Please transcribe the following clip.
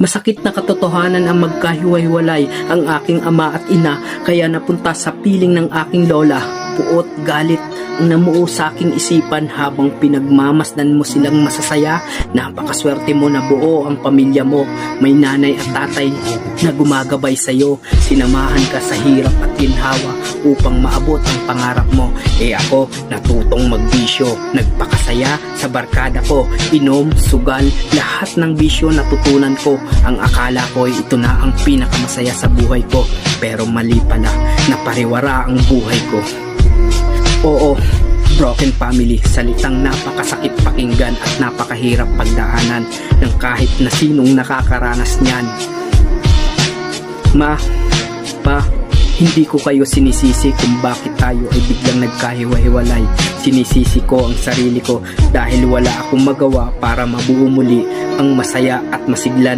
Masakit na katotohanan ang magkahiwa-hiwalay ang aking ama at ina, kaya napunta sa piling ng aking lola. Puot, galit ang namuo sa aking isipan habang pinagmamasdan mo silang masasaya. Napakaswerte mo na buo ang pamilya mo. May nanay at tatay na gumagabay sa'yo. Sinamahan ka sa hirap at ginhawa upang maabot ang pangarap mo. Ako, natutong magbisyo. Nagpakasaya sa barkada ko. Inom, sugal, lahat ng bisyo natutunan ko. Ang akala ko ay ito na ang pinakamasaya sa buhay ko. Pero mali pala, napariwara ang buhay ko. Oo, broken family, salitang napakasakit pakinggan at napakahirap pagdaanan ng kahit na sinong nakakaranas niyan. Ma, pa, hindi ko kayo sinisisi kung bakit tayo ay biglang nagkahiwa-hiwalay. Sinisisi ko ang sarili ko dahil wala akong magawa para mabuo muli ang masaya at masigla